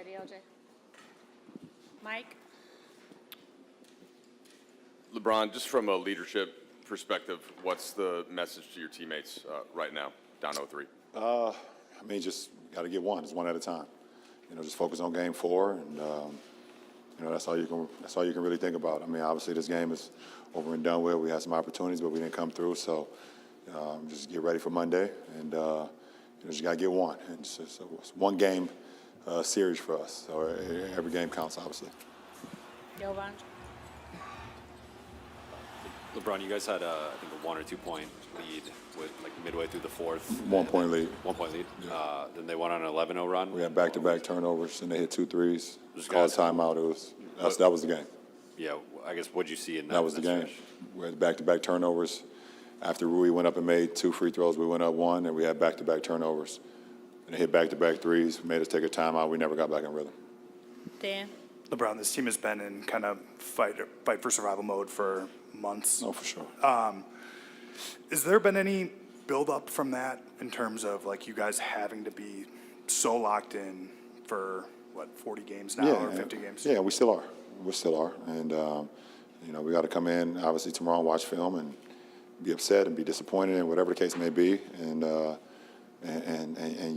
ready, LJ. Mike? LeBron, just from a leadership perspective, what's the message to your teammates right now, down 0-3? I mean, just got to get one. It's one at a time. Just focus on game 4, and that's all you can really think about. I mean, obviously this game is over and done with. We had some opportunities, but we didn't come through. So just get ready for Monday, and just got to get one. And it's one game series for us. So every game counts, obviously. Jovan? LeBron, you guys had, I think, a 1 or 2 point lead with midway through the fourth. 1 point lead. 1 point lead. Yeah. Then they went on an 11-0 run. We had back-to-back turnovers, and they hit 2 threes. Just called timeout. That was the game. Yeah, I guess what'd you see in that? That was the game. We had back-to-back turnovers. After Rui went up and made 2 free throws, we went up 1, and we had back-to-back turnovers. And they hit back-to-back threes, made us take a timeout. We never got back in rhythm. Dan? LeBron, this team has been in kind of fight for survival mode for months. Oh, for sure. Has there been any build-up from that in terms of, you guys having to be so locked in for, 40 games now or 50 games? Yeah, we still are. We still are. And, we got to come in, obviously, tomorrow and watch film and be upset and be disappointed and whatever the case may be, and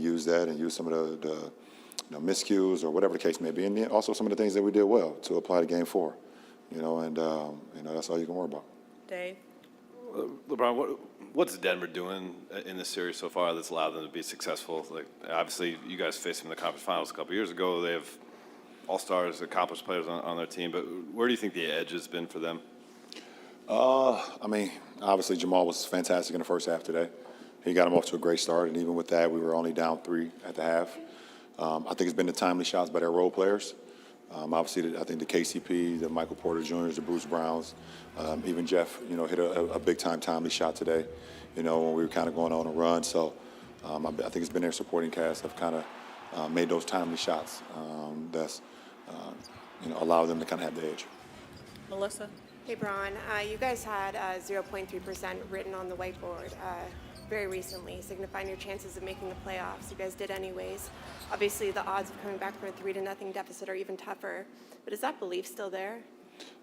use that and use some of the miscues or whatever the case may be, and then also some of the things that we did well to apply to game 4. That's all you can worry about. Dave? LeBron, what's Denver doing in this series so far that's allowed them to be successful? Obviously, you guys faced them in the conference finals a couple years ago. They have all-stars, accomplished players on their team, but where do you think the edge has been for them? I mean, obviously Jamal was fantastic in the first half today. He got him off to a great start, and even with that, we were only down 3 at the half. I think it's been the timely shots by their role players. Obviously, I think the KCP, the Michael Porter Jr.'s, the Bruce Browns, even Jeff, hit a big-time timely shot today, when we were kind of going on a run. So I think it's been their supporting cast have kind of made those timely shots that's, allow them to kind of have the edge. Melissa? Hey, Bron. You guys had 0.3% written on the whiteboard very recently, signifying your chances of making the playoffs. You guys did anyways. Obviously, the odds of coming back from a 3-0 deficit are even tougher. But is that belief still there?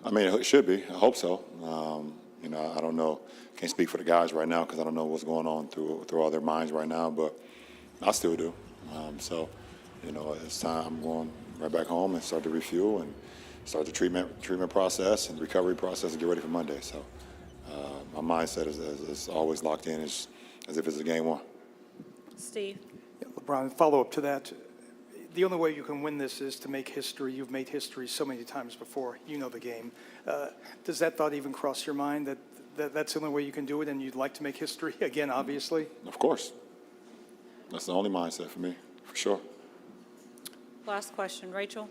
I mean, it should be. I hope so. I don't know. Can't speak for the guys right now because I don't know what's going on through all their minds right now, but I still do. It's time. I'm going right back home and start to refuel and start the treatment process and recovery process and get ready for Monday. So my mindset is always locked in as if it's a game 1. Steve? Yeah, LeBron, follow up to that. The only way you can win this is to make history. You've made history so many times before. You know the game. Does that thought even cross your mind that that's the only way you can do it and you'd like to make history again, obviously? Of course. That's the only mindset for me, for sure. Last question. Rachel?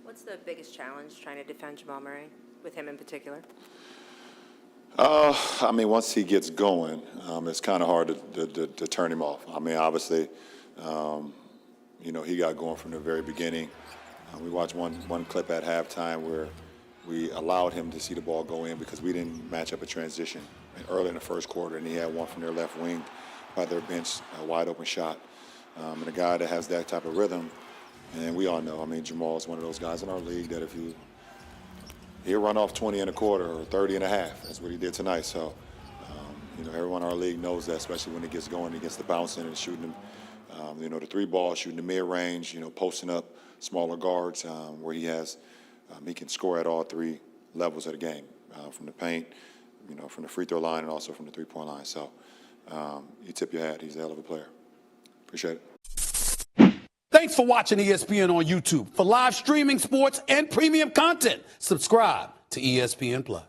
What's the biggest challenge trying to defend Jamal Murray, with him in particular? I mean, once he gets going, it's kind of hard to turn him off. I mean, obviously, he got going from the very beginning. We watched one clip at halftime where we allowed him to see the ball go in because we didn't match up a transition early in the first quarter, and he had one from their left wing by their bench, a wide-open shot. And a guy that has that type of rhythm, and we all know, I mean, Jamal is one of those guys in our league that he'll run off 20 in a quarter or 30 and a half. That's what he did tonight. So, everyone in our league knows that, especially when he gets going, he gets the bouncing and shooting, the 3 ball, shooting the mid-range, posting up smaller guards where he can score at all 3 levels of the game, from the paint, from the free throw line and also from the 3-point line. So you tip your hat. He's a hell of a player. Appreciate it. Thanks for watching ESPN on YouTube. For live streaming sports and premium content, subscribe to ESPN+.